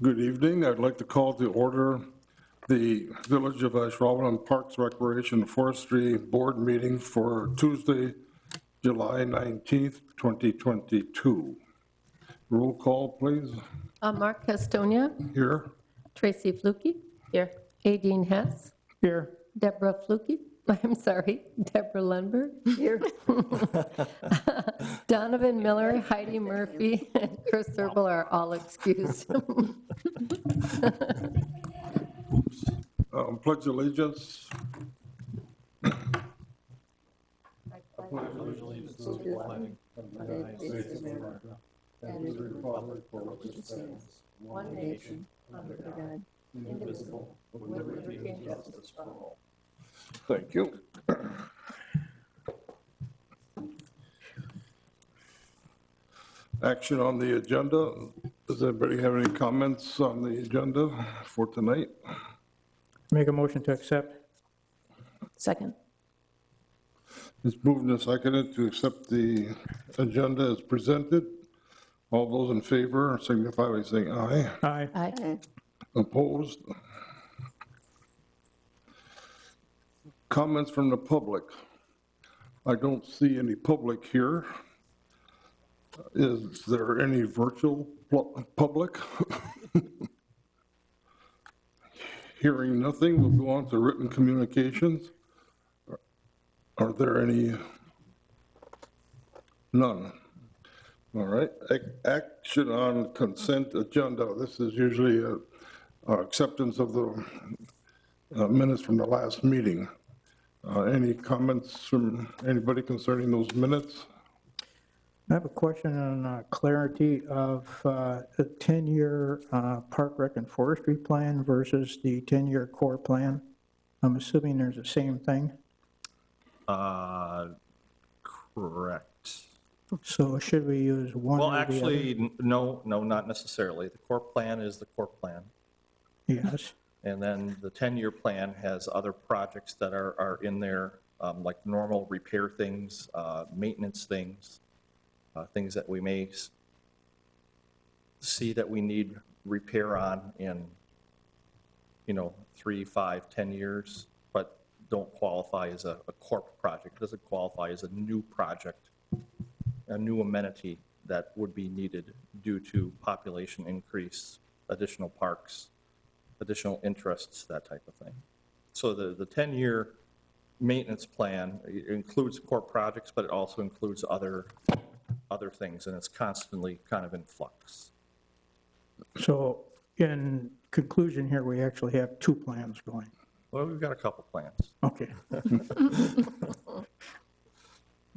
Good evening. I'd like to call to order the Village of Ashwaubenon Parks Recreation and Forestry Board meeting for Tuesday, July 19th, 2022. Roll call, please. Mark Castonia, Here. Tracy Fluke. Here. Aideen Hess. Here. Deborah Fluke. I'm sorry, Deborah Lundberg. Here. Donovan Miller, Heidi Murphy, and Chris Serble are all excused. Pledge allegiance. One nation, under God, indivisible, with liberty and justice for all. Thank you. Action on the agenda. Does anybody have any comments on the agenda for tonight? Make a motion to accept. Second. It's moved and seconded to accept the agenda as presented. All those in favor signify by saying aye. Aye. Aye. Opposed? Comments from the public. I don't see any public here. Is there any virtual public? Hearing nothing, we'll go on to written communications. Are there any? None. All right. Action on consent agenda. This is usually acceptance of the minutes from the last meeting. Any comments from anybody concerning those minutes? I have a question on clarity of the 10-year Park Rec and Forestry plan versus the 10-year core plan. I'm assuming there's the same thing. Correct. So should we use one Well, or the other? actually, no, not necessarily. The core plan is the core plan. Yes. And then the 10-year plan has other projects that are in there, like normal repair things, maintenance things, things that we may see that we need repair on in, 3, 5, 10 years, but don't qualify as a corp project. It doesn't qualify as a new project, a new amenity that would be needed due to population increase, additional parks, additional interests, that type of thing. So the 10-year maintenance plan includes core projects, but it also includes other things, and it's constantly kind of in flux. So in conclusion here, we actually have two plans going. Well, we've got a couple plans. Okay.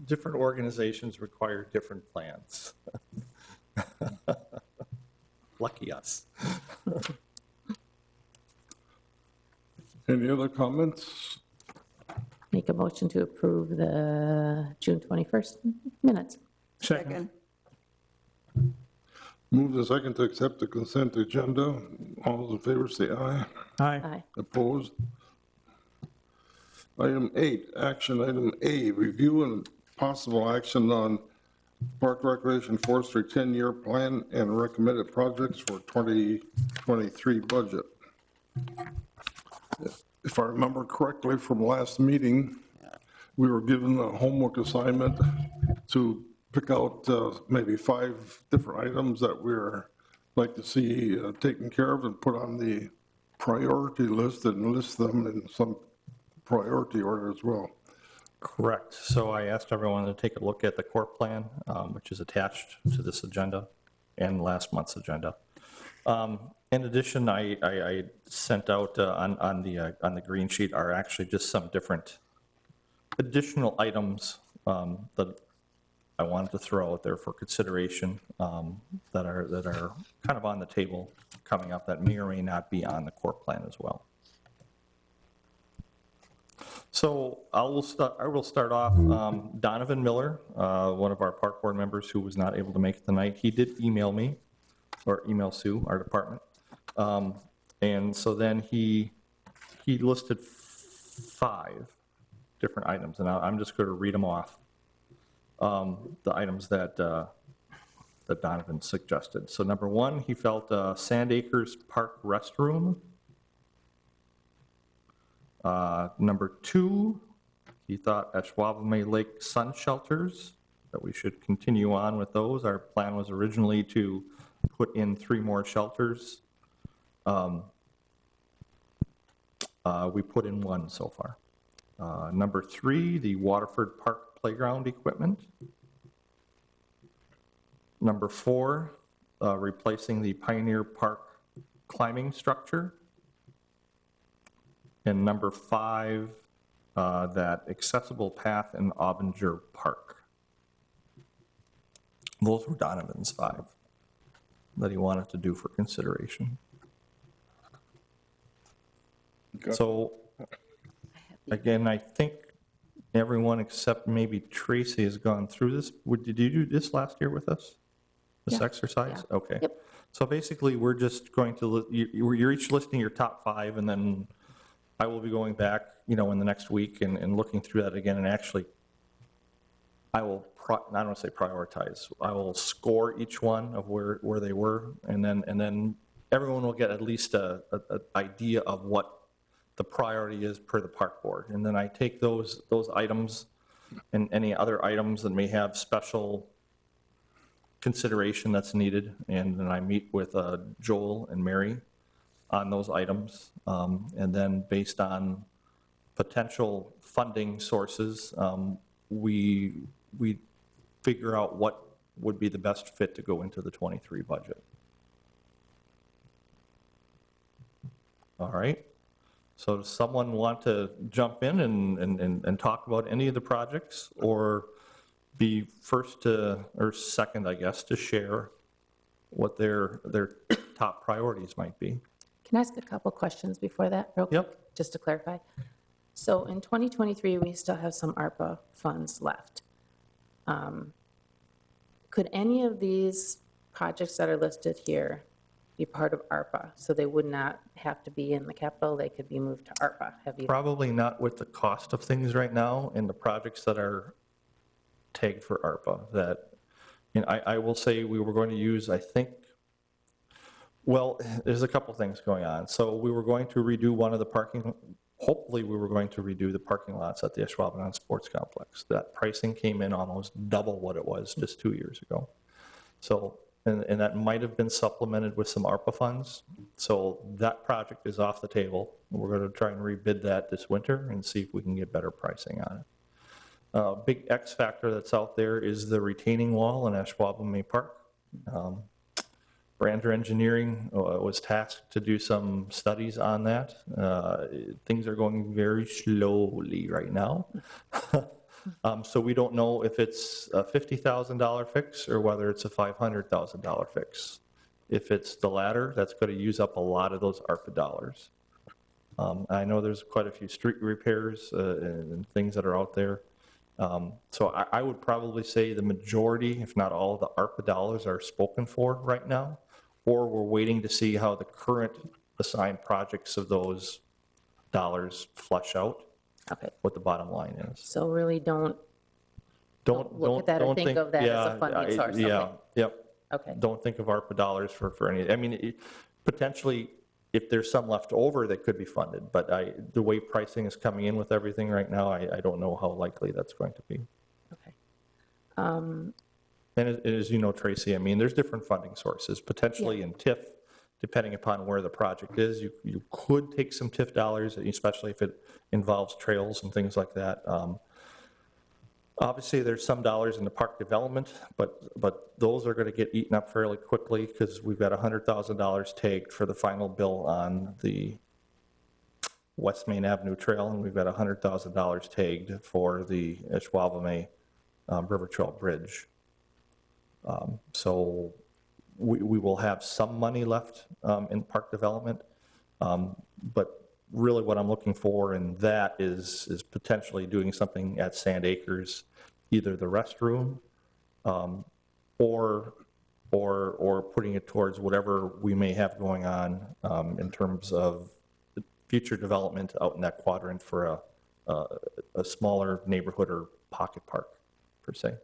Different organizations require different plans. Lucky us. Any other comments? Make a motion to approve the June 21st minutes. Second. Move the second to accept the consent agenda. All those in favor say aye. Aye. Aye. Opposed? Item 8, action item A, review and possible action on Park Recreation Forestry 10-year plan and recommended projects for 2023 budget. If I remember correctly from last meeting, we were given a homework assignment to pick out maybe 5 different items that we're like to see taken care of and put on the priority list and list them in some priority order as well. Correct. So I asked everyone to take a look at the core plan, which is attached to this agenda and last month's agenda. In addition, I sent out on the green sheet are actually just some different additional items that I wanted to throw out there for consideration that are kind of on the table coming up that may or may not be on the core plan as well. So I will start off. Donovan Miller, one of our park board members who was not able to make it tonight, he did email me, or email Sue, our department. And so then he listed 5 different items, and I'm just going to read them off. The items that that Donovan suggested. So number one, he felt Sand Acres Park restroom. Number two, he thought Ashwaubenon Lake sun shelters, that we should continue on with those. Our plan was originally to put in 3 more shelters. We put in 1 so far. Number 3, the Waterford Park playground equipment. Number 4, replacing the Pioneer Park climbing structure. And number 5, that accessible path in Aubinger Park. Those were Donovan's 5 that he wanted to do for consideration. Okay. So, again, I think everyone except maybe Tracy has gone through this. Did you do this last year with us? This Yeah. exercise? Yeah. Okay. Yep. So basically, we're just going to, you're each listing your top 5, and then I will be going back, in the next week and looking through that again, and actually, I will, I don't want to say prioritize, I will score each one of where they were, and then everyone will get at least an idea of what the priority is per the park board. And then I take those items and any other items that may have special consideration that's needed, and then I meet with Joel and Mary on those items. And then based on potential funding sources, we figure out what would be the best fit to go into the 23 budget. All right. So does someone want to jump in and talk about any of the projects, or be first to, or second, I guess, to share what their top priorities might be? Can I ask a couple questions before that, real quick? Yep. Just to clarify. So in 2023, we still have some ARPA funds left. Could any of these projects that are listed here be part of ARPA? So they would not have to be in the capital, they could be moved to ARPA? Have you? Probably not with the cost of things right now and the projects that are tagged for ARPA. That, I will say we were going to use, I think, well, there's a couple things going on. So we were going to redo one of the parking, hopefully we were going to redo the parking lots at the Ashwaubenon Sports Complex. That pricing came in almost double what it was just 2 years ago. So, and that might have been supplemented with some ARPA funds. So that project is off the table. We're going to try and rebid that this winter and see if we can get better pricing on it. Big X factor that's out there is the retaining wall in Ashwaubenon Park. Brander Engineering was tasked to do some studies on that. Things are going very slowly right now. So we don't know if it's a $50,000 fix or whether it's a $500,000 fix. If it's the latter, that's going to use up a lot of those ARPA dollars. I know there's quite a few street repairs and things that are out there. So I would probably say the majority, if not all, of the ARPA dollars are spoken for right now, or we're waiting to see how the current assigned projects of those dollars flush out, Okay, what the bottom line is. so really don't Don't look at that or don't think of that as a yeah, funding source, Yeah, okay. yep. Okay, Don't think of ARPA dollars for any, I mean, potentially, if there's some left over, that could be funded, but the way pricing is coming in with everything right now, I don't know how likely that's going to be. okay. And as you know, Tracy, I mean, there's different funding sources, potentially in TIF, depending upon where the project is. You could take some TIF dollars, especially if it involves trails and things like that. Obviously, there's some dollars in the park development, but those are going to get eaten up fairly quickly because we've got $100,000 tagged for the final bill on the West Main Avenue Trail, and we've got $100,000 tagged for the Ashwaubenon River Trail Bridge. So we will have some money left in park development, but really what I'm looking for in that is potentially doing something at Sand Acres, either the restroom or putting it towards whatever we may have going on in terms of future development out in that quadrant for a smaller neighborhood or pocket park, per se,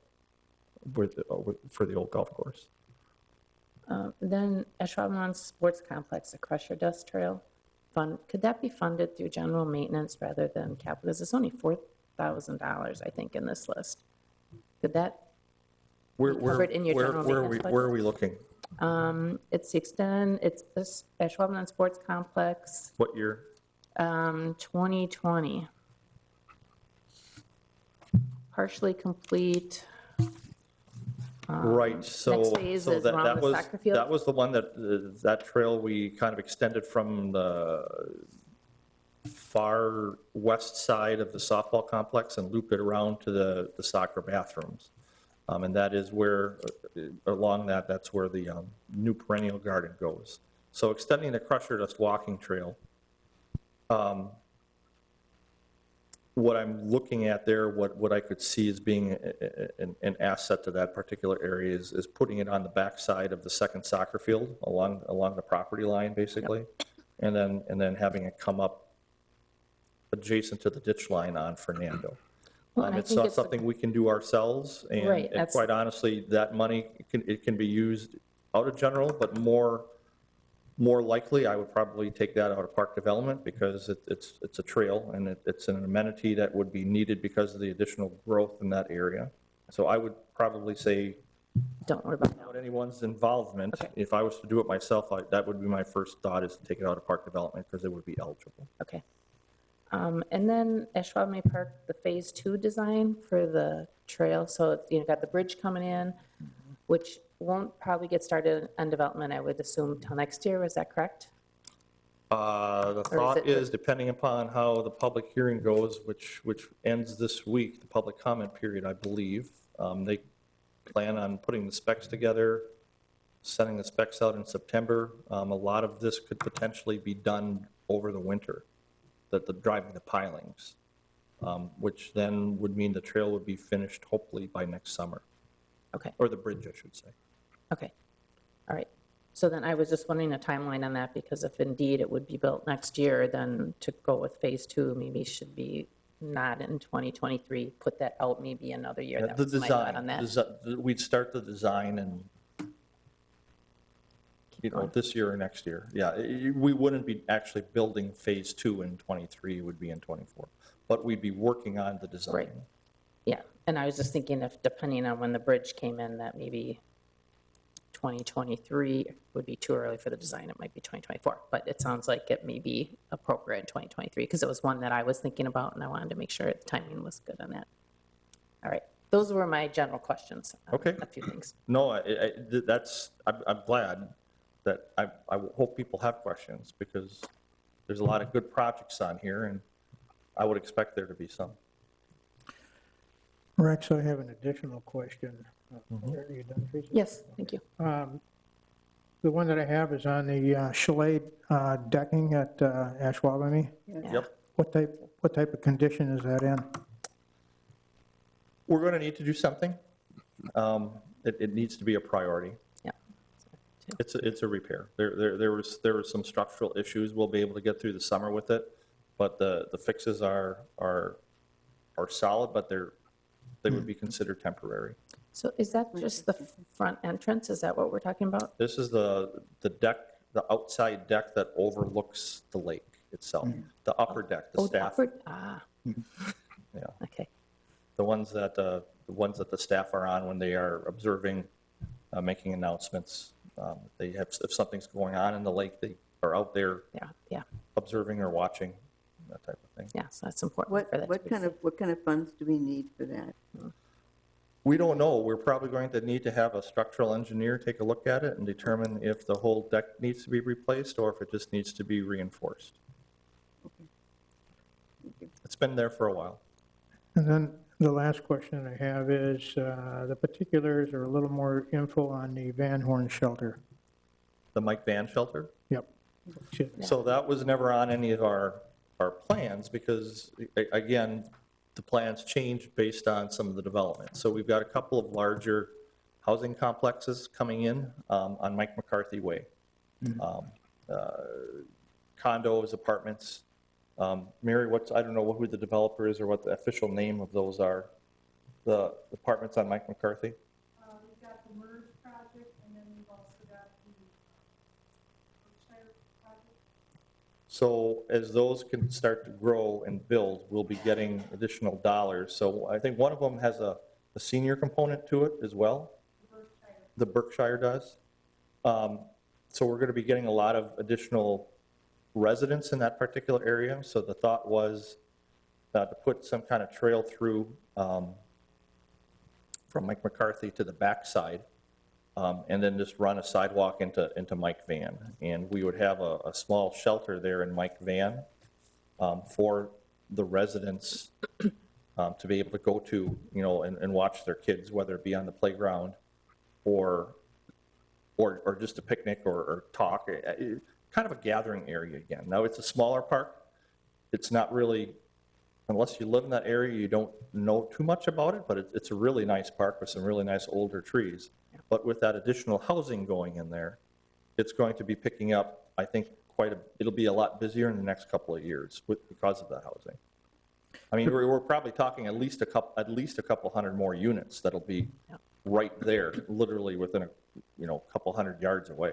for the old golf course. Then Ashwaubenon Sports Complex, the Crusher Dust Trail Fund, could that be funded through general maintenance rather than capital? Because it's only $4,000, I think, in this list. Could that, covered in your general maintenance budget? Where are we looking? It's this Ashwaubenon Sports Complex, What year? 2020. Partially complete. Right, so. Next phase so is that- around that the was- soccer field? That was the one that, that trail we kind of extended from the far west side of the softball complex and looped it around to the soccer bathrooms. And that is where, along that, that's where the new perennial garden goes. So extending the Crusher Dust walking trail, what I'm looking at there, what I could see as being an asset to that particular area is putting it on the backside of the second soccer field along the property line, basically. And then having it come up adjacent to the ditch line on Fernando. Well, and I It's think not it's something we can do ourselves, Right, and that's- quite honestly, that money, it can be used out of general, but more likely, I would probably take that out of park development, because it's a trail, and it's an amenity that would be needed because of the additional growth in that area. So I would probably say, Don't worry about that. without anyone's involvement, Okay. if I was to do it myself, that would be my first thought, is to take it out of park development, because it would be eligible. Okay. And then Ashwaubenon Park, the Phase 2 design for the trail, so it's, got the bridge coming in, which won't probably get started on development, I would assume, till next year, is that correct? The is thought it- is, depending upon how the public hearing goes, which ends this week, the public comment period, I believe, they plan on putting the specs together, sending the specs out in September. A lot of this could potentially be done over the winter, driving the pilings, which then would mean the trail would be finished hopefully by next summer, Okay, or the bridge, I should say. okay, all right. So then I was just wondering a timeline on that, because if indeed it would be built next year, then to go with Phase 2 maybe should be not in 2023, put that out maybe another year. That The was my thought on that. we'd start the design and, going. this year or next year. Yeah, we wouldn't be actually building Phase 2 in '23, it would be in '24. But we'd be working on the design. Right. Yeah, and I was just thinking if, depending on when the bridge came in, that maybe 2023 would be too early for the design, it might be 2024. But it sounds like it may be appropriate in 2023, because it was one that I was thinking about, and I wanted to make sure the timing was good on that. All right, those were my general questions. Okay. A few things. No, I'm glad that, I hope people have questions, because there's a lot of good projects on here, and I would expect there to be some. Rex, I have an additional question. Are you done, Teresa? Yes, thank you. The one that I have is on the chalet decking at Ashwaubenon. Yep. What type of condition is that in? We're going to need to do something. It needs to be a priority. Yeah. It's a repair. There was some structural issues. We'll be able to get through the summer with it, but the fixes are solid, but they would be considered temporary. So is that just the front entrance? Is that what we're talking about? This is the deck, the outside deck that overlooks the lake itself. The upper deck, the Oh, staff, upward? Ah, yeah, okay. the ones that the staff are on when they are observing, making announcements. They have, if something's going on in the lake, they are out there Yeah, yeah, observing or watching, that type of thing. yeah, so that's important What, for that to what be kind of, what kind of funds do we need for that? We don't know. We're probably going to need to have a structural engineer take a look at it and determine if the whole deck needs to be replaced or if it just needs to be reinforced. It's been there for a while. And then the last question I have is, the particulars or a little more info on the Van Horn shelter. The Mike Van shelter. Yep. So that was never on any of our plans because, again, the plans changed based on some of the development. So we've got a couple of larger housing complexes coming in on Mike McCarthy Way. Condos, apartments. Mary, I don't know who the developer is or what the official name of those are. The apartments on Mike McCarthy? We've got the MERS project, and then we've also got So as those can start to grow and build, we'll be getting additional dollars. So I think one of them has a senior component to it as well. The Berkshire does. So we're going to be getting a lot of additional residents in that particular area. So the thought was to put some kind of trail through from Mike McCarthy to the backside, and then just run a sidewalk into Mike Van. And we would have a small shelter there in Mike Van for the residents to be able to go to, and watch their kids, whether it be on the playground or just a picnic or talk. Kind of a gathering area again. Now, it's a smaller park. It's not really, unless you live in that area, you don't know too much about it, but it's a really nice park with some really nice older trees. But with that additional housing going in there, it's going to be picking up, I think, it'll be a lot busier in the next couple of years because of that housing. I mean, we're probably talking at least a couple hundred more units that'll be right there, literally within a couple hundred yards away.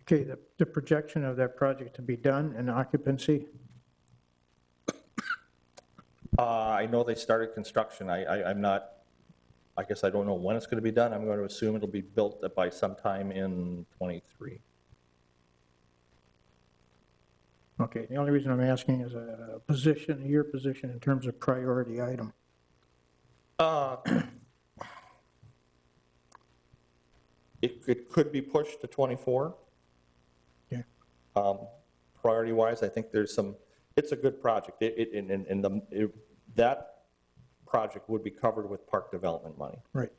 Okay, the projection of that project to be done and occupancy? I know they started construction. I guess I don't know when it's going to be done. I'm going to assume it'll be built by sometime in '23. Okay, the only reason I'm asking is your position in terms of priority item. It could be pushed to '24. Okay. Priority-wise, I think it's a good project. That project would be covered with park development money. Right.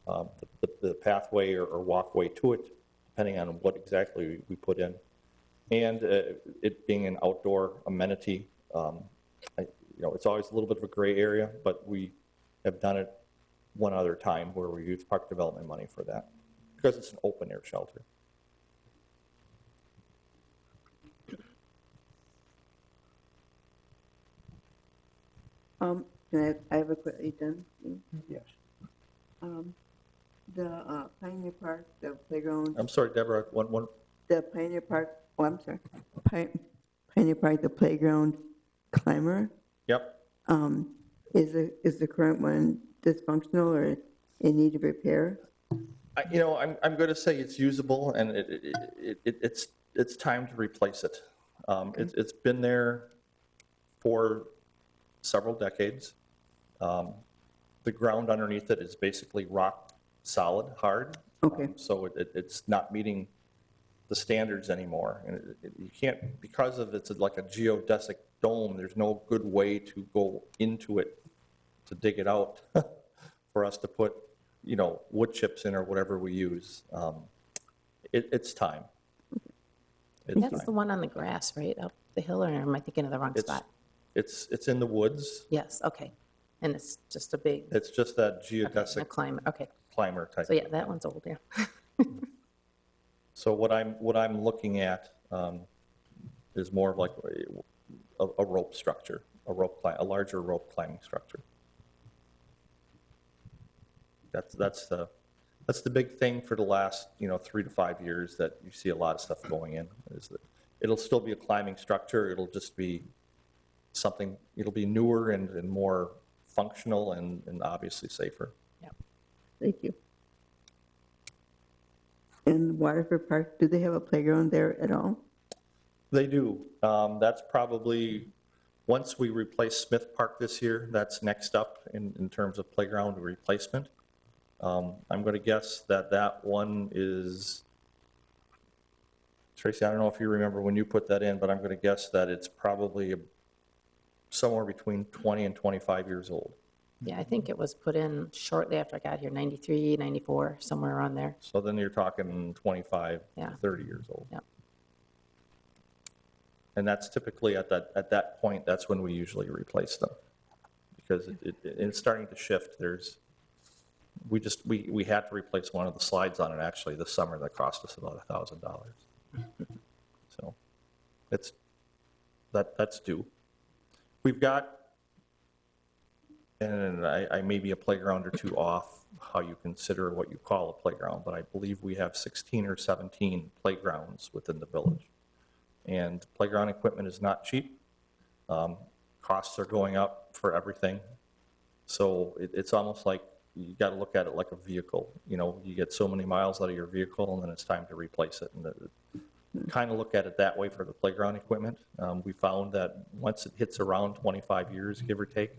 The pathway or walkway to it, depending on what exactly we put in. And it being an outdoor amenity, it's always a little bit of a gray area, but we have done it one other time where we used park development money for that, because it's an open air shelter. I have a question, done? Yes. The Pioneer Park, the playground, I'm sorry, Deborah, the Pioneer Park, I'm sorry, Pioneer Park, the playground climber, yep. is the current one dysfunctional or in need of repair? I'm going to say it's usable, and it's time to replace it. It's been there for several decades. The ground underneath it is basically rock solid, hard. Okay. So it's not meeting the standards anymore. And you can't, because of it's like a geodesic dome, there's no good way to go into it to dig it out for us to put, wood chips in or whatever we use. It's time. That's the one on the grass, right, up the hill, or am I thinking of the wrong spot? It's in the woods. Yes, okay. And it's just a big, It's just that okay, a geodesic climber, okay. climber type. So yeah, that one's old, yeah. So what I'm looking at is more of like a rope structure, a larger rope climbing structure. That's the big thing for the last 3 to 5 years that you see a lot of stuff going in. Is that it'll still be a climbing structure. It'll just be something. It'll be newer and more functional and obviously safer. Thank you. In Waterford Park, do they have a playground there at all? They do. That's probably, once we replace Smith Park this year, that's next up in terms of playground replacement. I'm going to guess that one is, Tracy, I don't know if you remember when you put that in, but I'm going to guess that it's probably somewhere between 20 and 25 years old. Yeah, I think it was put in shortly after I got here, 93, 94, somewhere around there. So then you're talking 25 Yeah. to 30 years old. Yep. And that's typically at that point, that's when we usually replace them. Because it's starting to shift. We had to replace one of the slides on it actually this summer that cost us about $1,000. So that's due. We've got and I may be a playground or two off how you consider what you call a playground, but I believe we have 16 or 17 playgrounds within the village. And playground equipment is not cheap. Costs are going up for everything. So it's almost like you got to look at it like a vehicle. You know, you get so many miles out of your vehicle and then it's time to replace it. And kind of look at it that way for the playground equipment. We found that once it hits around 25 years, give or take,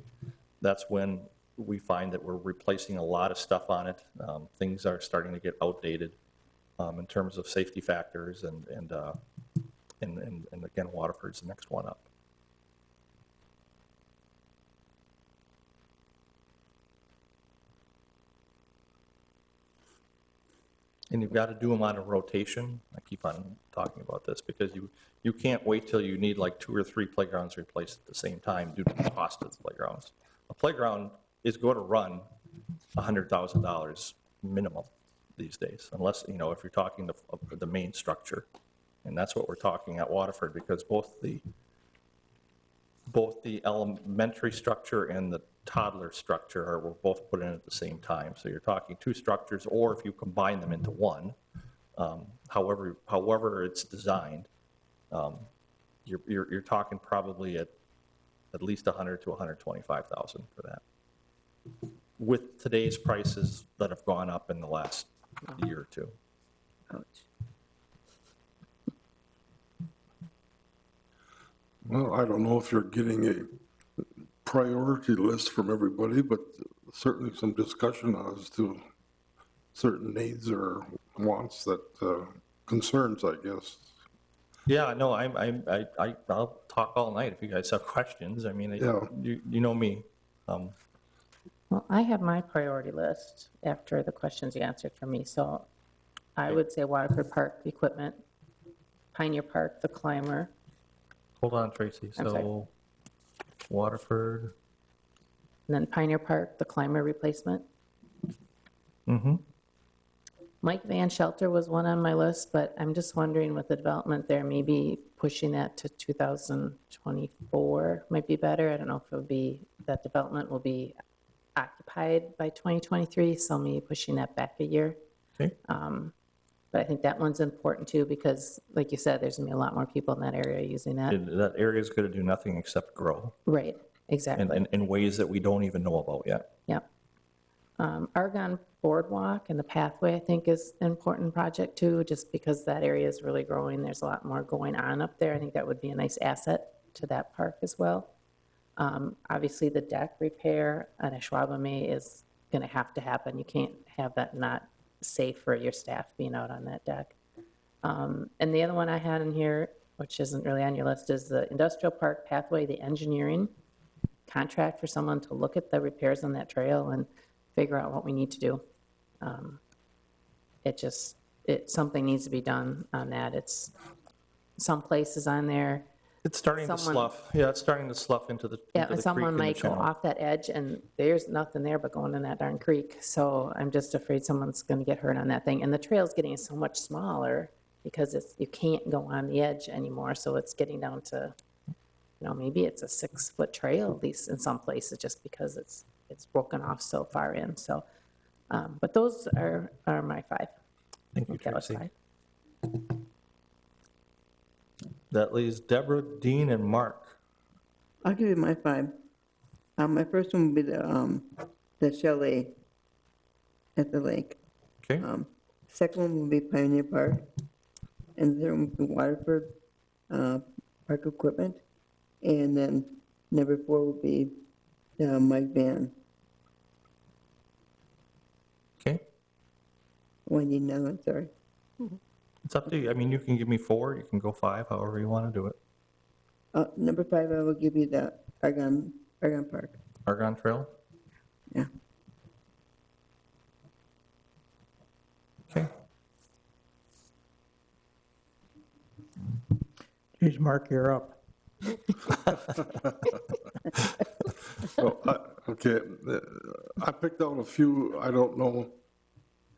that's when we find that we're replacing a lot of stuff on it. Things are starting to get outdated in terms of safety factors, and again, Waterford's the next one up. And you've got to do them on a rotation. I keep on talking about this because you can't wait till you need like 2 or 3 playgrounds replaced at the same time due to the cost of the playgrounds. A playground is going to run $100,000 minimum these days, unless, you know, if you're talking the main structure. And that's what we're talking at Waterford, because both the elementary structure and the toddler structure were both put in at the same time. So you're talking 2 structures, or if you combine them into one, however it's designed, you're talking probably at least $100,000 to $125,000 for that. With today's prices that have gone up in the last year or two. Ouch. Well, I don't know if you're getting a priority list from everybody, but certainly some discussion as to certain needs or wants that, concerns, I guess. Yeah, no, I'll talk all night if you guys have questions. I mean, Yeah. you know me. Well, I have my priority list after the questions you answered for me. So I would say Waterford Park equipment, Pioneer Park, the climber. Hold on, Tracy. I'm sorry. So Waterford. And then Pioneer Park, the climber replacement. Mm-hmm. Mike Van Shelter was one on my list, but I'm just wondering with the development there, maybe pushing that to 2024 might be better. I don't know if it would be, that development will be occupied by 2023, so maybe pushing that back a year. Okay. But I think that one's important too, because like you said, there's gonna be a lot more people in that area using that. That area is going to do nothing except grow Right, exactly. in ways that we don't even know about yet. Yep. Argonne Boardwalk and the pathway, I think, is an important project too, just because that area is really growing. There's a lot more going on up there. I think that would be a nice asset to that park as well. Obviously, the deck repair at Ashwaubenon is going to happen. You can't have that not safe for your staff being out on that deck. And the other one I had in here, which isn't really on your list, is the industrial park pathway, the engineering contract for someone to look at the repairs on that trail and figure out what we need to do. Something needs to be done on that. It's some places on there. It's starting to Someone- slough. Yeah, it's starting to slough into the Yeah, into and the someone creek and the might go channel. off that edge and there's nothing there but going in that darn creek. So I'm just afraid someone's gonna get hurt on that thing. And the trail's getting so much smaller because you can't go on the edge anymore. So it's getting down to, maybe it's a 6-foot trail, at least in some places, just because it's broken off so far in. So, but those are my 5. Thank you, I think that was Tracy. 5. That leaves Deborah, Dean, and Mark. I'll give you my 5. My first one would be the chalet at the lake. Okay. Second one would be Pioneer Park. And the third one would be Waterford Park equipment. And then number 4 would be Mike Van. Okay. Oh, I need another one, sorry. It's up to you. I mean, you can give me 4. You can go 5, however you want to do it. Number 5, I will give you the Argonne Park. Argonne Trail. Yeah. Okay. Geez, Mark, you're up. Okay, I picked out a few, I don't know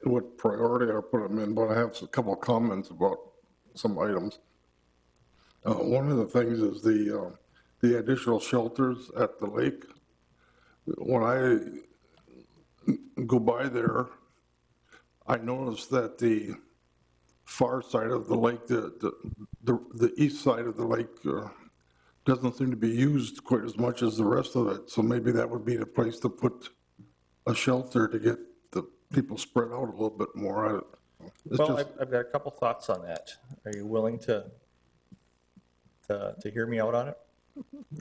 what priority I put them in, but I have a couple of comments about some items. One of the things is the additional shelters at the lake. when I go by there, I noticed that the far side of the lake, the east side of the lake doesn't seem to be used quite as much as the rest of it. So maybe that would be the place to put a shelter to get the people spread out a little bit more. It's Well, just, I've got a couple thoughts on that. Are you willing to hear me out on it?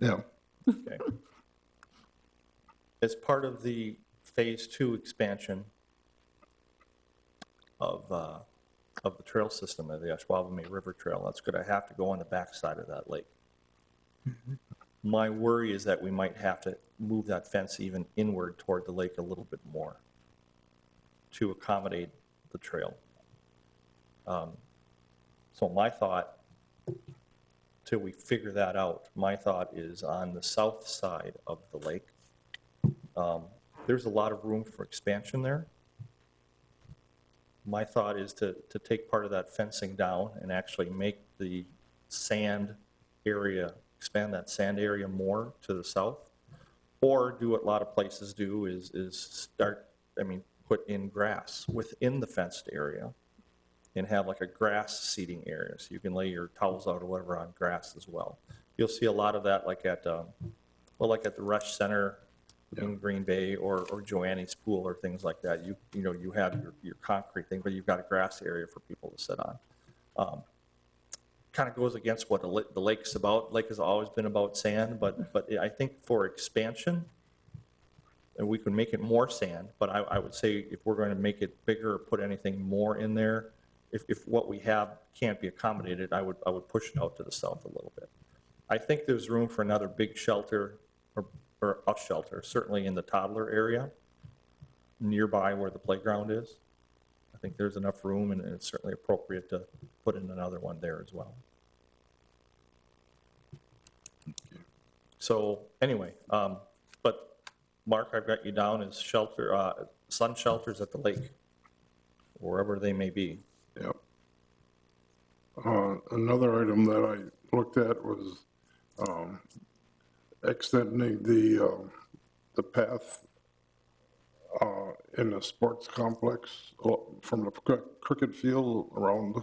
yeah, Okay. As part of the Phase 2 expansion of the trail system, of the Ashwaubenon River Trail, that's going to have to go on the backside of that lake. My worry is that we might have to move that fence even inward toward the lake a little bit more to accommodate the trail. So my thought, till we figure that out, my thought is on the south side of the lake. There's a lot of room for expansion there. My thought is to take part of that fencing down and actually make the sand area, expand that sand area more to the south. Or do what a lot of places do is put in grass within the fenced area and have like a grass seating area. So you can lay your towels out or whatever on grass as well. You'll see a lot of that like at the Rush Center in Green Bay or Joanne's Pool or things like that. You have your concrete thing, but you've got a grass area for people to sit on. Kind of goes against what the lake's about. Lake has always been about sand, but I think for expansion, and we can make it more sand, but I would say if we're going to make it bigger or put anything more in there, if what we have can't be accommodated, I would push it out to the south a little bit. I think there's room for another big shelter or a shelter, certainly in the toddler area, nearby where the playground is. I think there's enough room, and it's certainly appropriate to put in another one there as well. So anyway, but Mark, I've got you down as shelter, sun shelters at the lake, wherever they may be. yeah. Another item that I looked at was extending the path in the sports complex from the cricket field around,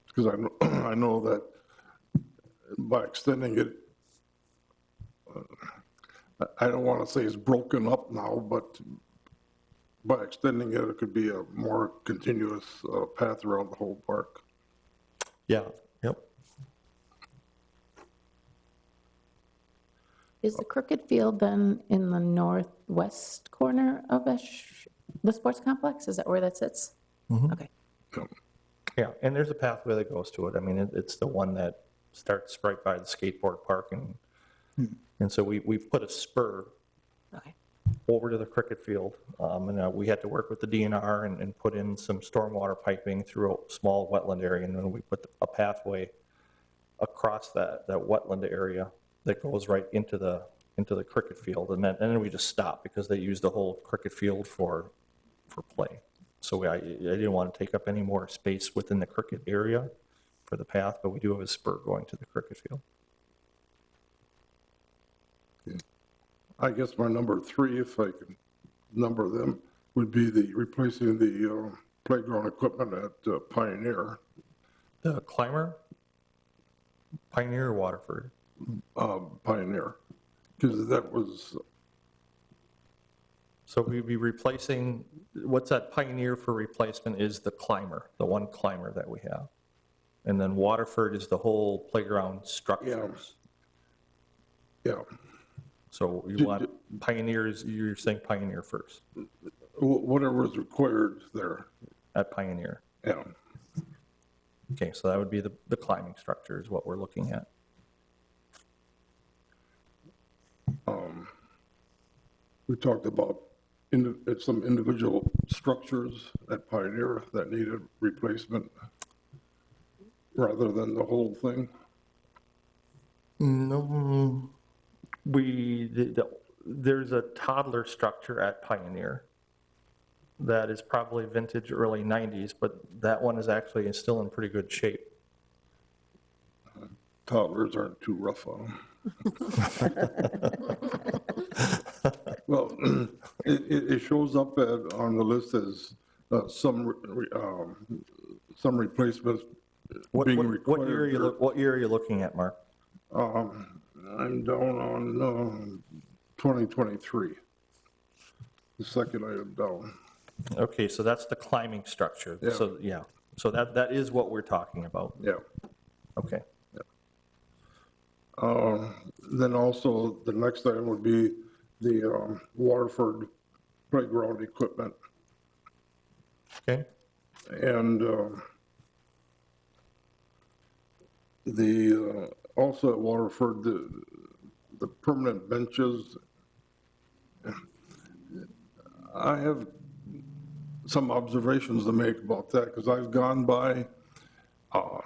because I know that by extending it, I don't want to say it's broken up now, but by extending it, it could be a more continuous path around the whole park. Yeah, yep. Is the cricket field then in the northwest corner of the sports complex? Is that where that sits? Okay. Yeah, and there's a pathway that goes to it. I mean, it's the one that starts right by the skateboard park, and so we've put a spur Okay. over to the cricket field, and we had to work with the DNR and put in some stormwater piping through a small wetland area, and then we put a pathway across that wetland area that goes right into the cricket field, and then we just stopped because they used the whole cricket field for play. So I didn't want to take up any more space within the cricket area for the path, but we do have a spur going to the cricket field. I guess my number 3, if I can number them, would be replacing the playground equipment at Pioneer. The climber, Pioneer or Waterford? Pioneer, because that was, So we'd be replacing, what's that Pioneer for replacement is the climber, the one climber that we have. And then Waterford is the whole playground structures. yeah, So you want Pioneers, you're saying Pioneer first, whatever is required there, at Pioneer. yeah. Okay, so that would be the climbing structure is what we're looking at. We talked about some individual structures at Pioneer that needed replacement rather than the whole thing. No, there's a toddler structure at Pioneer that is probably vintage early 90s, but that one is still in pretty good shape. Toddlers aren't too rough on them. Well, it shows up on the list as some replacements being What year are you, required. what year are you looking at, Mark? I'm down on 2023, the second item down. Okay, so that's the climbing structure. Yeah. So, yeah, so that is what we're talking about. Yeah. Okay. Then also, the next item would be the Waterford playground equipment. Okay, And also at Waterford, the permanent benches. I have some observations to make about that, because I've gone by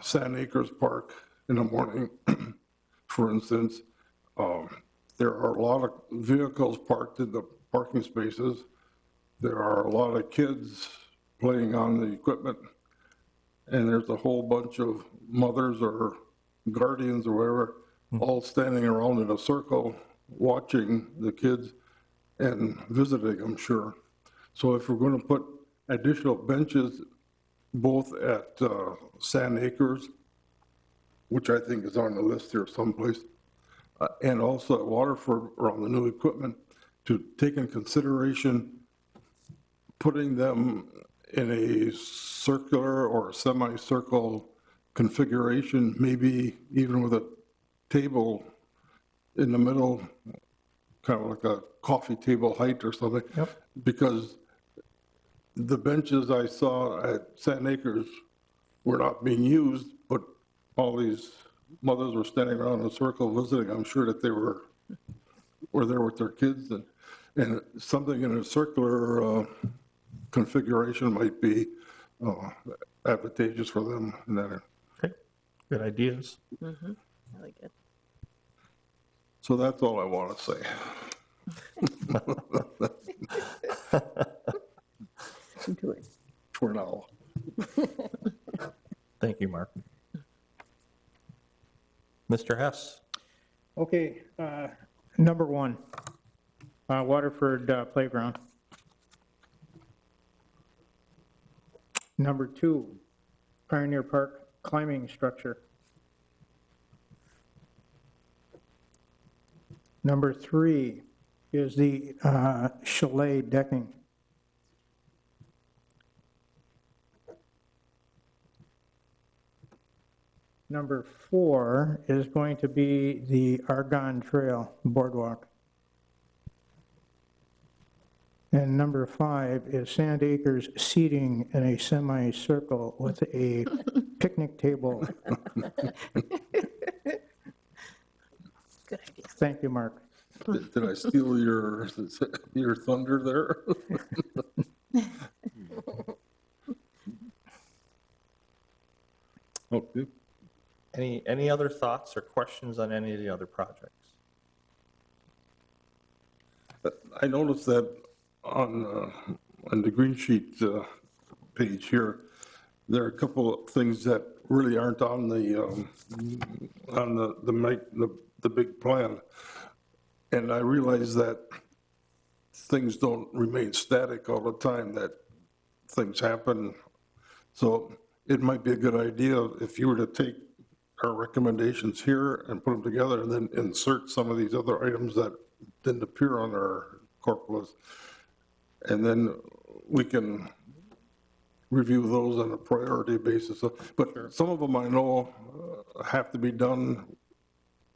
Sand Acres Park in the morning, for instance. There are a lot of vehicles parked in the parking spaces. There are a lot of kids playing on the equipment. And there's a whole bunch of mothers or guardians or whatever, all standing around in a circle, watching the kids and visiting, I'm sure. So if we're going to put additional benches, both at Sand Acres, which I think is on the list here someplace, and also at Waterford around the new equipment, to take in consideration putting them in a circular or semicircle configuration, maybe even with a table in the middle, kind of like a coffee table height or something. Yep. Because the benches I saw at Sand Acres were not being used, but all these mothers were standing around in a circle visiting. I'm sure that they were there with their kids, and something in a circular configuration might be advantageous for them in that. okay, good ideas. Really good. So that's all I want to say. Into it. For now. Thank you, Mark. Mr. Hess? Okay, number one, Waterford Playground. Number two, Pioneer Park climbing structure. Number three is the chalet decking. Number four is going to be the Argonne Trail Boardwalk. And number five is Sand Acres seating in a semicircle with a picnic table. Good idea. Thank you, Mark. Did I steal your thunder there? Okay. Any other thoughts or questions on any of the other projects? I noticed that on the green sheet page here, there are a couple of things that really aren't on the big plan. And I realize that things don't remain static all the time, that things happen. So it might be a good idea if you were to take our recommendations here and put them together and then insert some of these other items that didn't appear on our corpus. And then we can review those on a priority basis. But some of them I know have to be done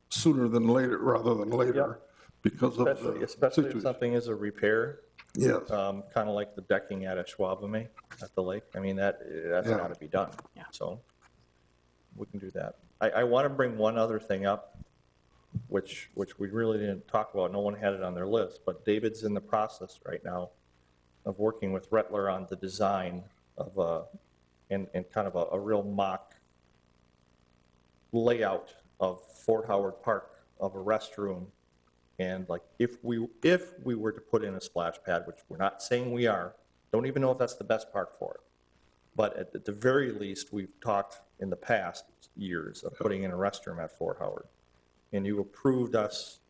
sooner than later, rather than later, because of the Especially if situation. something is a repair, Yes, kind of like the decking at Ashwaubenon at the lake. I mean, that's Yeah. got to be done. Yeah. So we can do that. I want to bring one other thing up, which we really didn't talk about. No one had it on their list, but David's in the process right now of working with Rettler on the design of and kind of a real mock layout of Fort Howard Park of a restroom. And like, if we were to put in a splash pad, which we're not saying we are, don't even know if that's the best park for it. But at the very least, we've talked in the past years of putting in a restroom at Fort Howard. and you approved us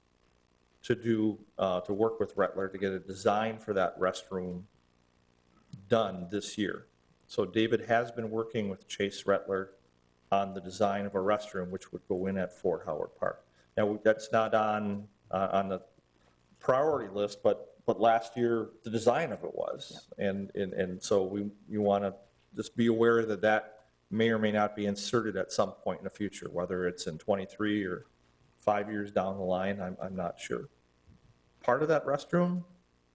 to do, to work with Rettler to get a design for that restroom done this year. So David has been working with Chase Rettler on the design of a restroom, which would go in at Fort Howard Park. Now, that's not on the priority list, but last year, the design of it was. And so you want to just be aware that that may or may not be inserted at some point in the future, whether it's in 23 or 5 years down the line, I'm not sure. Part of that restroom,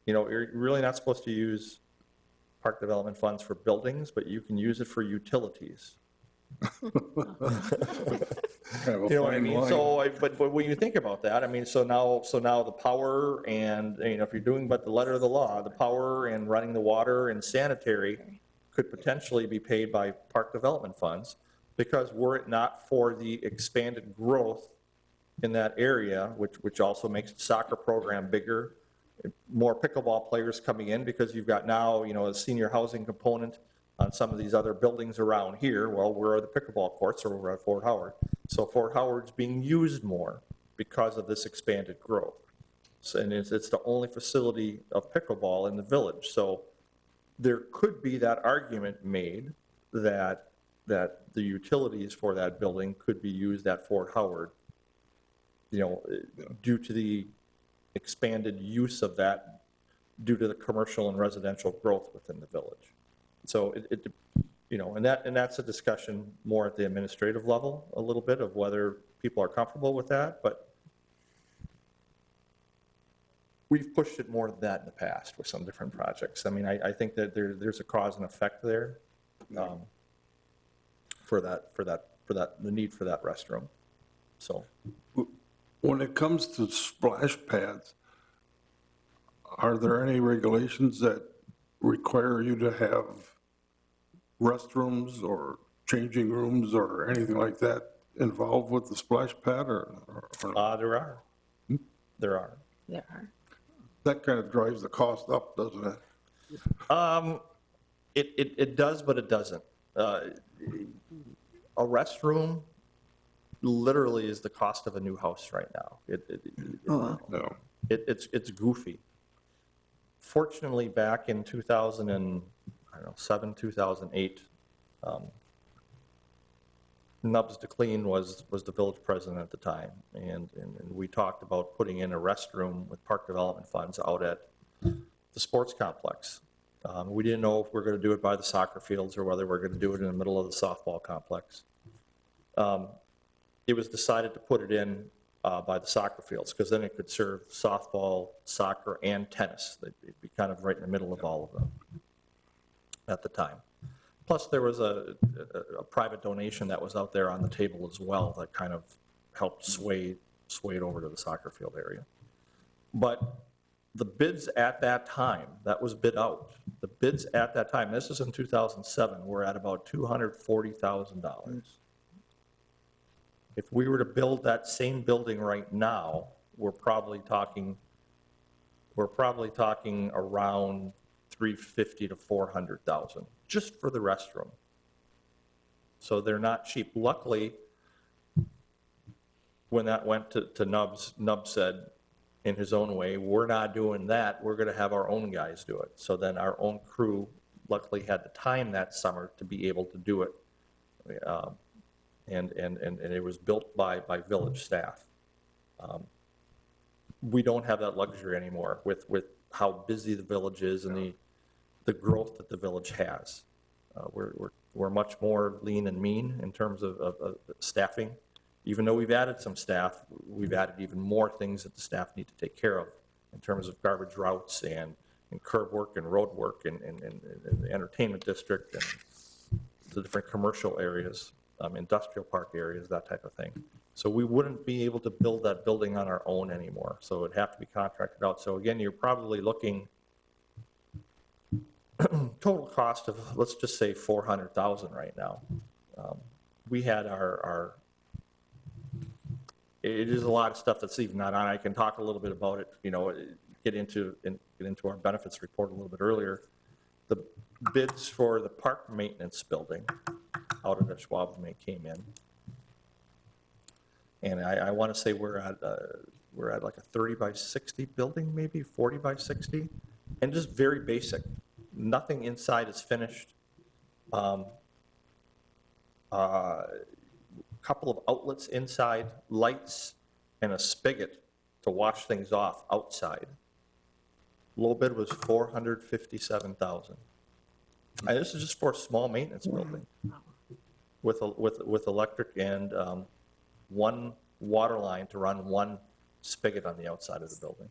you're really not supposed to use park development funds for buildings, but you can use it for utilities. Kind of a You know what I fine mean? line. So, but when you think about that, I mean, so now the power and, if you're doing but the letter of the law, the power and running the water and sanitary could potentially be paid by park development funds, because were it not for the expanded growth in that area, which also makes the soccer program bigger, more pickleball players coming in, because you've got now, a senior housing component on some of these other buildings around here. Well, where are the pickleball courts? Or we're at Fort Howard. So Fort Howard's being used more because of this expanded growth. So, and it's the only facility of pickleball in the village. So there could be that argument made that the utilities for that building could be used at Fort Howard, due to the expanded use of that, due to the commercial and residential growth within the village. So and that's a discussion more at the administrative level, a little bit, of whether people are comfortable with that, but we've pushed it more than that in the past with some different projects. I mean, I think that there's a cause and effect there, for the need for that restroom. So, When it comes to splash pads, are there any regulations that require you to have restrooms or changing rooms or anything like that involved with the splash pad, or there are. There are. There are. that kind of drives the cost up, doesn't it? It does, but it doesn't. A restroom literally is the cost of a new house right now. No. It's goofy. Fortunately, back in 2007, 2008, Nubs DeClean was the village president at the time, and we talked about putting in a restroom with park development funds out at the sports complex. We didn't know if we were going to do it by the soccer fields or whether we were going to do it in the middle of the softball complex. It was decided to put it in by the soccer fields, because then it could serve softball, soccer, and tennis. It'd be kind of right in the middle of all of them at the time. Plus, there was a private donation that was out there on the table as well that kind of helped sway it over to the soccer field area. But the bids at that time, that was bid out, the bids at that time, this is in 2007, were at about $240,000. If we were to build that same building right now, we're probably talking around $350,000 to $400,000 just for the restroom. So they're not cheap. Luckily, when that went to Nubs, Nubs said in his own way, we're not doing that, we're gonna have our own guys do it. So then our own crew luckily had the time that summer to be able to do it. And it was built by village staff. We don't have that luxury anymore with how busy the village is and the growth that the village has. We're much more lean and mean in terms of staffing. Even though we've added some staff, we've added even more things that the staff need to take care of in terms of garbage routes and curb work and road work and the entertainment district and the different commercial areas, industrial park areas, that type of thing. So we wouldn't be able to build that building on our own anymore. So it'd have to be contracted out. So again, you're probably looking total cost of, let's just say $400,000 right now. We had it is a lot of stuff that's even not on. I can talk a little bit about it, get into our benefits report a little bit earlier. The bids for the park maintenance building out at Ashwaubenon came in. And I want to say we're at like a 30 by 60 building, maybe 40 by 60, and just very basic. Nothing inside is finished. Couple of outlets inside, lights, and a spigot to wash things off outside. Low bid was $457,000. And this is just for a small maintenance building with electric and one water line to run one spigot on the outside of the building.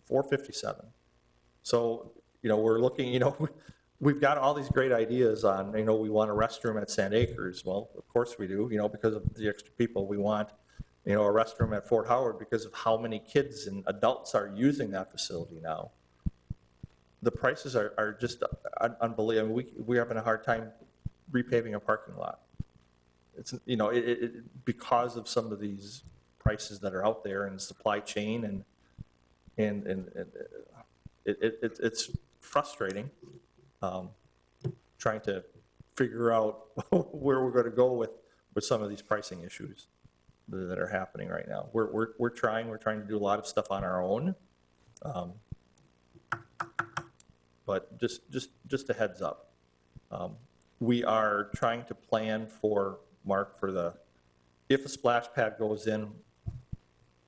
457. So, we're looking, we've got all these great ideas on, we want a restroom at St. Acres. Well, of course we do, because of the extra people. We want, a restroom at Fort Howard because of how many kids and adults are using that facility now. The prices are just unbelievable. We're having a hard time repaving a parking lot. It's, because of some of these prices that are out there and supply chain and it's frustrating, trying to figure out where we're going to go with some of these pricing issues that are happening right now. We're trying to do a lot of stuff on our own. But just a heads up. We are trying to plan for, Mark, if a splash pad goes in,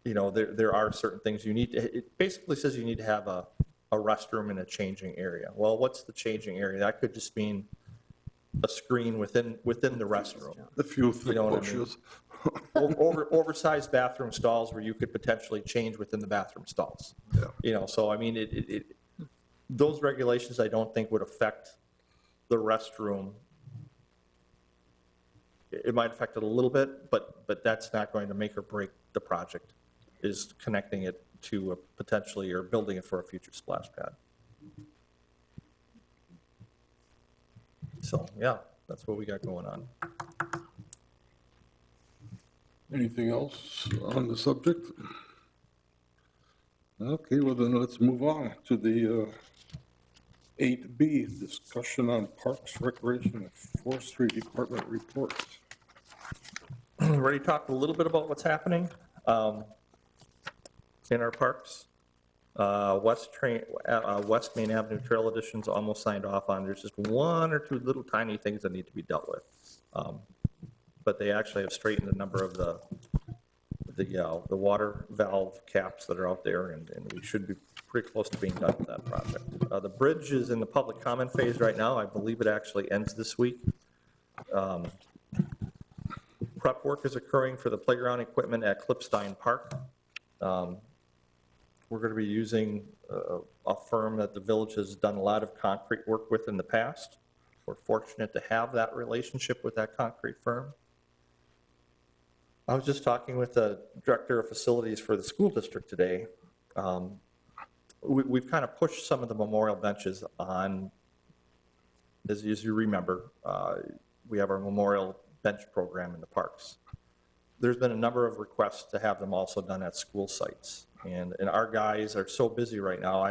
there are certain things you need to, it basically says you need to have a restroom and a changing area. Well, what's the changing area? That could just mean a screen within the restroom. A few thick know what I bushes. Oversized bathroom stalls where you could potentially change within the bathroom stalls. Yeah. So I mean, those regulations I don't think would affect the restroom. It might affect it a little bit, but that's not going to make or break the project, is connecting it to a potentially, or building it for a future splash pad. So, yeah, that's what we got going on. Anything else on the subject? Okay, well then let's move on to the 8B, discussion on Parks, Recreation, and Forestry Department reports. Ready to talk a little bit about what's happening in our parks? West Main Avenue Trail Edition's almost signed off on. There's just one or two little tiny things that need to be dealt with. But they actually have straightened a number of the water valve caps that are out there, and we should be pretty close to being done with that project. The bridge is in the public comment phase right now. I believe it actually ends this week. Prep work is occurring for the playground equipment at Clipstein Park. We're going to be using a firm that the village has done a lot of concrete work with in the past. We're fortunate to have that relationship with that concrete firm. I was just talking with the director of facilities for the school district today. We've kind of pushed some of the memorial benches on, as you remember, we have our memorial bench program in the parks. There's been a number of requests to have them also done at school sites. And our guys are so busy right now,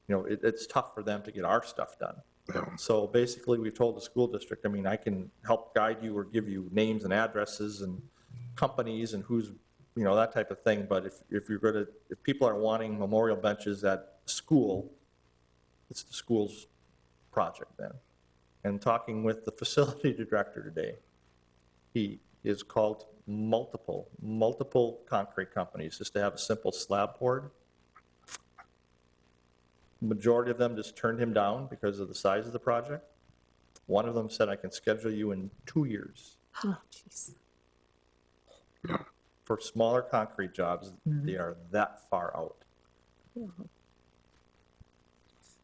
it's tough for them to get our stuff done. Yeah. So basically, we've told the school district, I can help guide you or give you names and addresses and companies and who's, that type of thing. But if people are wanting memorial benches at school, it's the school's project then. And talking with the facility director today, he is called multiple concrete companies just to have a simple slab poured. Majority of them just turned him down because of the size of the project. One of them said, I can schedule you in 2 years. Oh, jeez. Yeah. For smaller concrete jobs, they are that far out.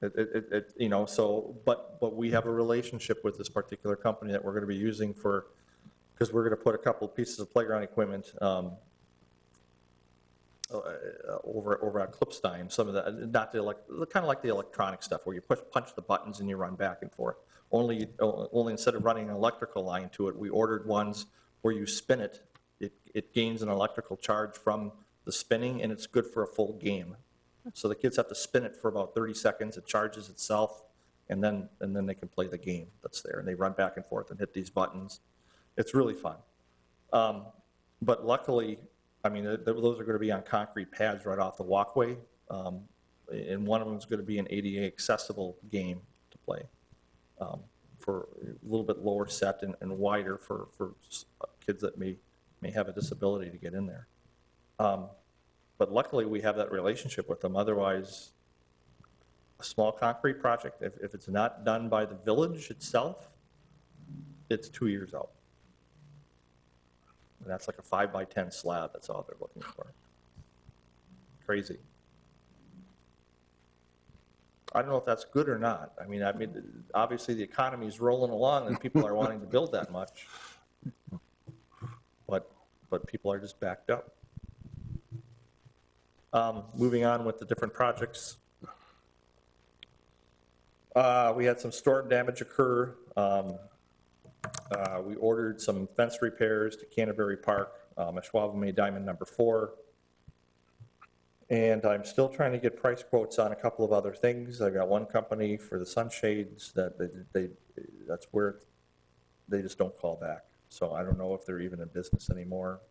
But we have a relationship with this particular company that we're going to be using because we're going to put a couple of pieces of playground equipment over at Clipstein. Some of the, kind of like the electronic stuff where you punch the buttons and you run back and forth. Only instead of running an electrical line to it, we ordered ones where you spin it. It gains an electrical charge from the spinning, and it's good for a full game. So the kids have to spin it for about 30 seconds. It charges itself, and then they can play the game that's there. And they run back and forth and hit these buttons. It's really fun. But luckily, I mean, those are going to be on concrete pads right off the walkway. And one of them is going to be an ADA accessible game to play for a little bit lower set and wider for kids that may have a disability to get in there. But luckily, we have that relationship with them. Otherwise, a small concrete project, if it's not done by the village itself, it's 2 years out. And that's like a 5x10 slab, that's all they're looking for. Crazy. I don't know if that's good or not. I mean, obviously the economy's rolling along and people are wanting to build that much. But people are just backed up. Moving on with the different projects. We had some storm damage occur. We ordered some fence repairs to Canterbury Park, Ashwaubenon Diamond number 4. And I'm still trying to get price quotes on a couple of other things. I got one company for the sunshades that that's where they just don't call back. So I don't know if they're even in business anymore.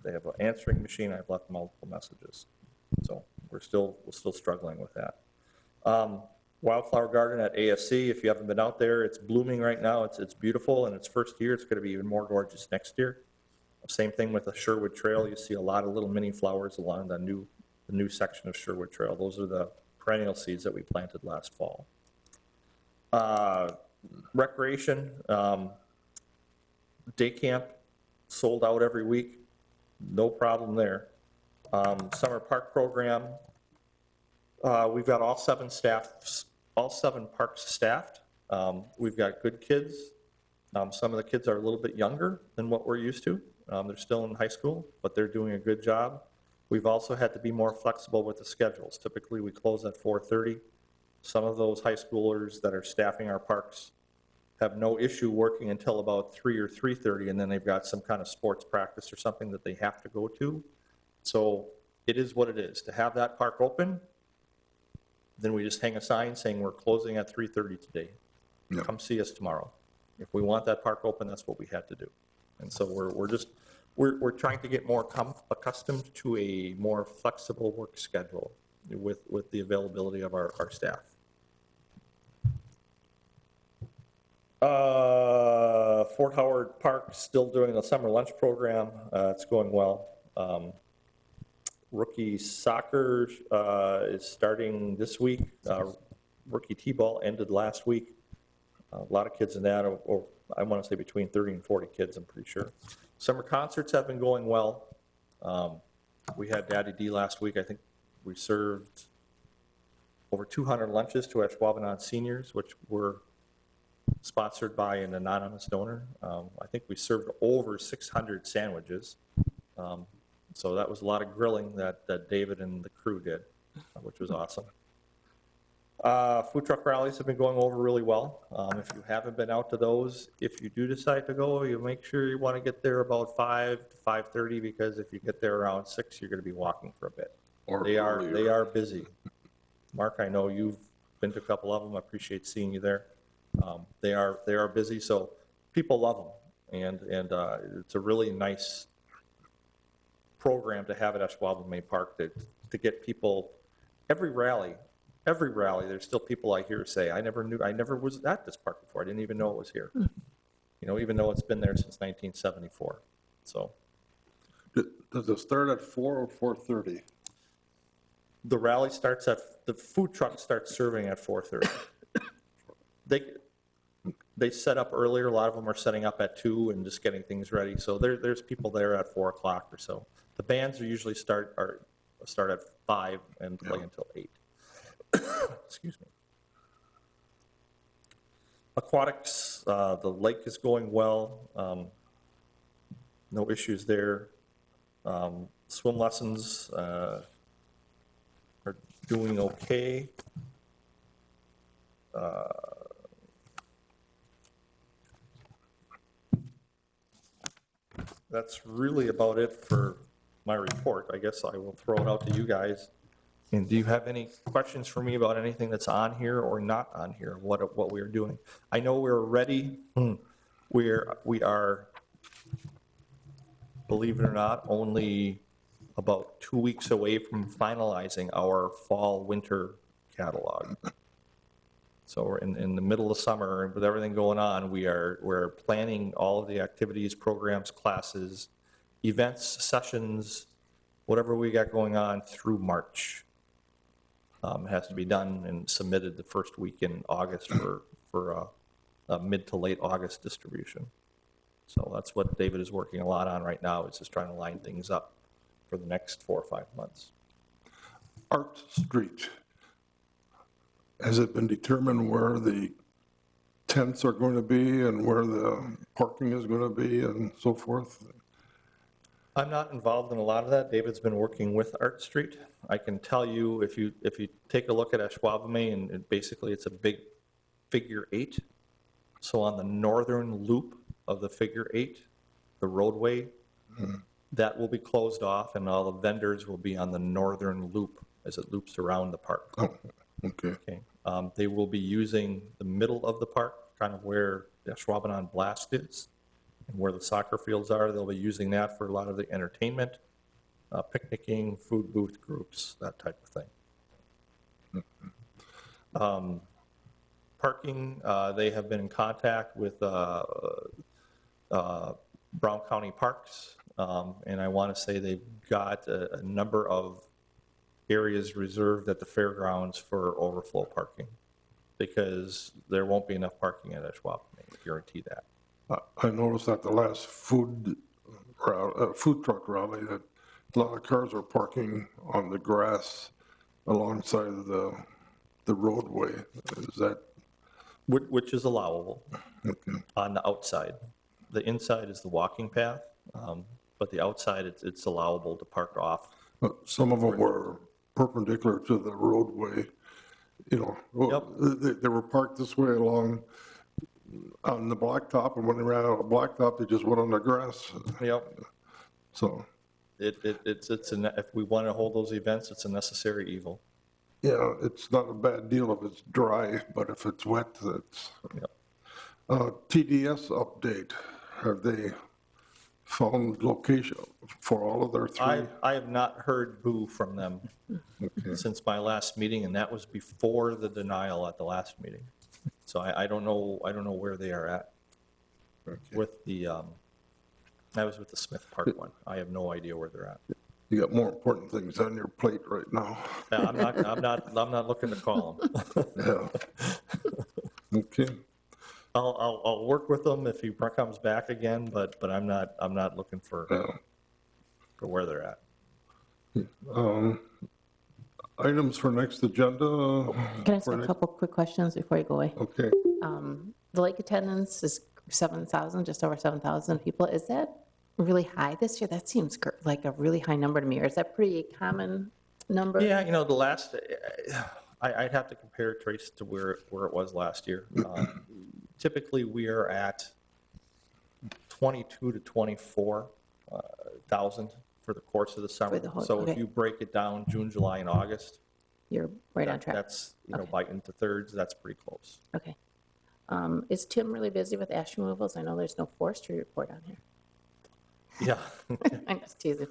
They have an answering machine. I've left multiple messages. So we're still struggling with that. Wildflower Garden at ASC, if you haven't been out there, it's blooming right now. It's beautiful, and its first year. It's going to be even more gorgeous next year. Same thing with the Sherwood Trail. You see a lot of little mini flowers along the new section of Sherwood Trail. Those are the perennial seeds that we planted last fall. Recreation, day camp, sold out every week. No problem there. Summer park program, we've got all 7 parks staffed. We've got good kids. Some of the kids are a little bit younger than what we're used to. They're still in high school, but they're doing a good job. We've also had to be more flexible with the schedules. Typically, we close at 4:30. Some of those high schoolers that are staffing our parks have no issue working until about 3 or 3:30, and then they've got some kind of sports practice or something that they have to go to. So it is what it is. To have that park open, then we just hang a sign saying we're closing at 3:30 today. Yep. Come see us tomorrow. If we want that park open, that's what we had to do. And so we're trying to get more accustomed to a more flexible work schedule with the availability of our staff. Fort Howard Park still doing the summer lunch program. It's going well. Rookie soccer is starting this week. Rookie T-ball ended last week. A lot of kids in that, or I want to say between 30 and 40 kids, I'm pretty sure. Summer concerts have been going well. We had Daddy D last week. I think we served over 200 lunches to Ashwaubenon seniors, which were sponsored by an anonymous donor. I think we served over 600 sandwiches. So that was a lot of grilling that David and the crew did, which was awesome. Food truck rallies have been going over really well. If you haven't been out to those, if you do decide to go, you make sure you want to get there about 5 to 5:30, because if you get there around 6, you're going to be walking for a bit. Or They earlier. are busy. Mark, I know you've been to a couple of them. I appreciate seeing you there. They are busy, so people love them, and it's a really nice program to have at Ashwaubenon Park to get people. Every rally, there's still people I hear say, I never was at this park before. I didn't even know it was here. You know, even though it's been there since 1974. So Does it start at 4 or 4:30? the rally starts the food truck starts serving at 4:30. They set up earlier. A lot of them are setting up at 2 and just getting things ready. So there's people there at 4 o'clock or so. The bands are usually start at 5 and play until 8. Excuse me. Aquatics, the lake is going well. No issues there. Swim lessons are doing okay. That's really about it for my report. I guess I will throw it out to you guys. And do you have any questions for me about anything that's on here or not on here, what we are doing? I know we're ready. We are believe it or not, only about 2 weeks away from finalizing our fall-winter catalog. So we're in the middle of summer, and with everything going on, we're planning all of the activities, programs, classes, events, sessions, whatever we got going on through March. It has to be done and submitted the first week in August for a mid to late August distribution. So that's what David is working a lot on right now, is just trying to line things up for the next 4 or 5 months. Art Street, has it been determined where the tents are going to be and where the parking is going to be and so forth? I'm not involved in a lot of that. David's been working with Art Street. I can tell you, if you take a look at Ashwaubenon, and basically it's a big figure 8. So on the northern loop of the figure 8, the roadway, that will be closed off, and all the vendors will be on the northern loop as it loops around the park. Oh, okay. Okay. They will be using the middle of the park, kind of where the Ashwaubenon Blast is, and where the soccer fields are. They'll be using that for a lot of the entertainment, picnicking, food booth groups, that type of thing. Parking, they have been in contact with Brown County Parks, and I want to say they've got a number of areas reserved at the fairgrounds for overflow parking, because there won't be enough parking at Ashwaubenon, I guarantee that. I noticed at the last food truck rally that a lot of cars are parking on the grass alongside of the roadway. Is that, Which is allowable on the outside. The inside is the walking path, but the outside, it's allowable to park off. some of them were perpendicular to the roadway, you know. Yep. They were parked this way along on the blacktop, and when they ran out of blacktop, they just went on the grass. Yep. So, If we want to hold those events, it's a necessary evil. yeah, it's not a bad deal if it's dry, but if it's wet, it's. Yep. TDS update, have they found location for all of their three? I have not heard boo from them Okay. since my last meeting, and that was before the denial at the last meeting. So I don't know where they are at with the, I was with the Smith Park one. I have no idea where they're at. You got more important things on your plate right now. Yeah, I'm not looking to call them. Yeah. Okay. I'll work with them if he comes back again, but I'm not looking for where they're at. Items for next agenda? Can I ask for a next- couple quick questions before you go away? Okay. The lake attendance is 7,000, just over 7,000 people. Is that really high this year? That seems like a really high number to me. Or is that pretty common number? Yeah, the last, I'd have to compare Trace to where it was last year. Typically, we are at 22 to 24,000 for the course of the summer. the whole- So if okay. you break it down, June, July, and August, You're right on track. that's, Okay. by into thirds, that's pretty close. Okay. Is Tim really busy with ash removals? I know there's no forestry report on here. Yeah, I'm just teasing.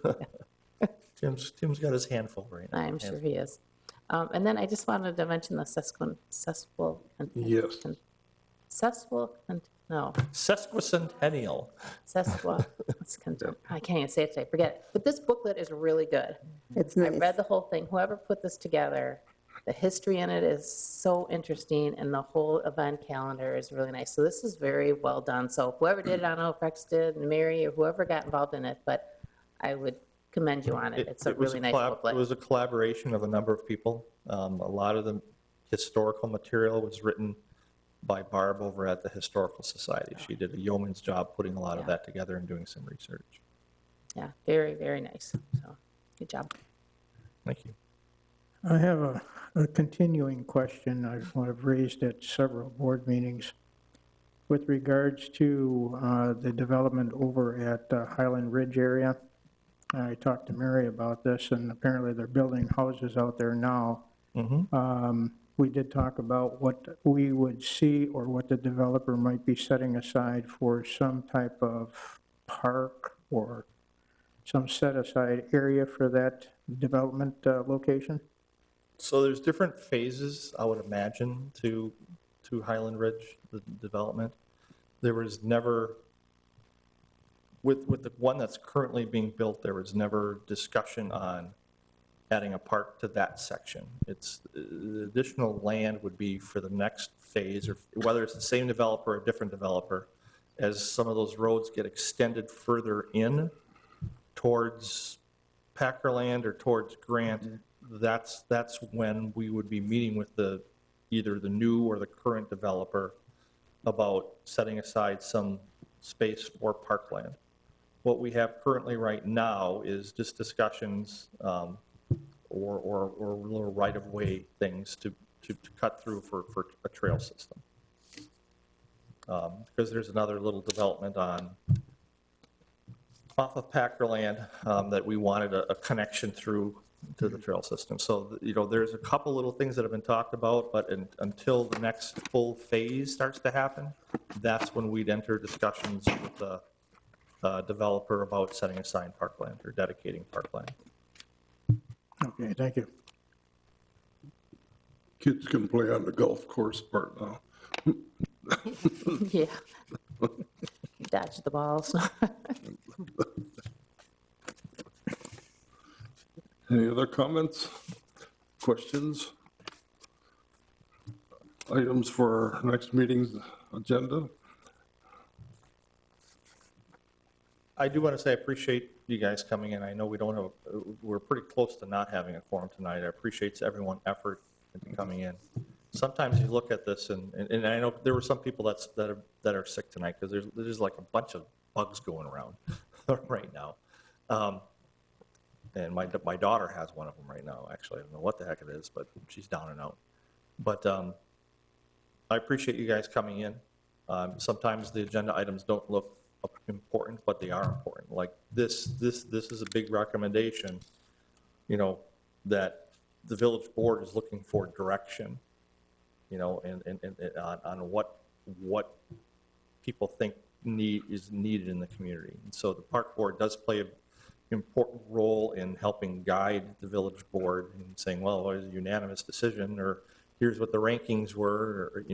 Tim's got his handful right now. I'm sure he is. And then I just wanted to mention the Yes. Sesquicentennial. I can't even say it today, forget it. But this booklet is really good. It's I nice. read the whole thing. Whoever put this together, the history in it is so interesting, and the whole event calendar is really nice. So this is very well done. So whoever did it, I don't know if Rex did, Mary, or whoever got involved in it, but I would commend you on it. It's a It was really nice It booklet. was a collaboration of a number of people. A lot of the historical material was written by Barb over at the Historical Society. She did a yeoman's job putting a lot of Yeah. that together and doing some research. Yeah, very, very nice. So, good job. Thank you. I have a continuing question I've raised at several board meetings with regards to the development over at Highland Ridge area. I talked to Mary about this, and apparently they're building houses out there now. We did talk about what we would see or what the developer might be setting aside for some type of park or some set-aside area for that development location? So there's different phases, I would imagine, to Highland Ridge, the development. There was never, with the one that's currently being built, there was never discussion on adding a park to that section. It's, the additional land would be for the next phase, or whether it's the same developer or a different developer, as some of those roads get extended further in towards Packerland or towards Grant, that's when we would be meeting with either the new or the current developer about setting aside some space for parkland. What we have currently right now is just discussions or little right-of-way things to cut through for a trail system. Because there's another little development off of Packerland that we wanted a connection through to the trail system. So, there's a couple little things that have been talked about, but until the next full phase starts to happen, that's when we'd enter discussions with the developer about setting aside parkland or dedicating parkland. Okay, thank you. Kids can play on the golf course part now. Yeah. Dodge the balls. Any other comments, questions? Items for our next meeting's agenda? I do want to say I appreciate you guys coming in. I know we're pretty close to not having a quorum tonight. I appreciate everyone's effort in coming in. Sometimes you look at this, and I know there were some people that are sick tonight, because there's like a bunch of bugs going around right now. And my daughter has one of them right now, actually. I don't know what the heck it is, but she's down and out. But I appreciate you guys coming in. Sometimes the agenda items don't look important, but they are important. Like this is a big recommendation, that the village board is looking for direction, and on what people think is needed in the community. And so the park board does play an important role in helping guide the village board and saying, well, it was a unanimous decision, or here's what the rankings were, or,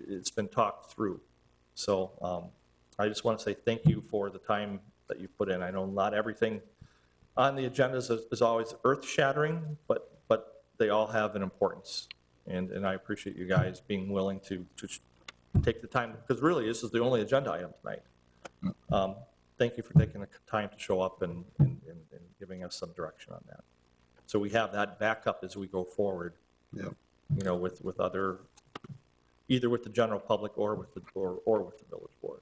it's been talked through. So I just want to say thank you for the time that you put in. I know not everything on the agendas is always earth-shattering, but they all have an importance. And I appreciate you guys being willing to take the time, because really this is the only agenda item tonight. Thank you for taking the time to show up and giving us some direction on that. So we have that backup as we go forward, with other, either with the general public or with the village board.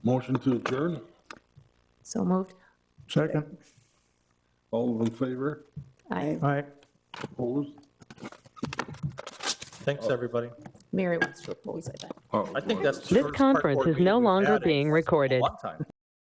Motion to adjourn? So moved. Second? All in favor? Aye. Aye. Opposed? Thanks, everybody. Mary wants to oppose, I bet. Oh, I think that's the This first park conference board is meeting no we've longer had in being a recorded. long time.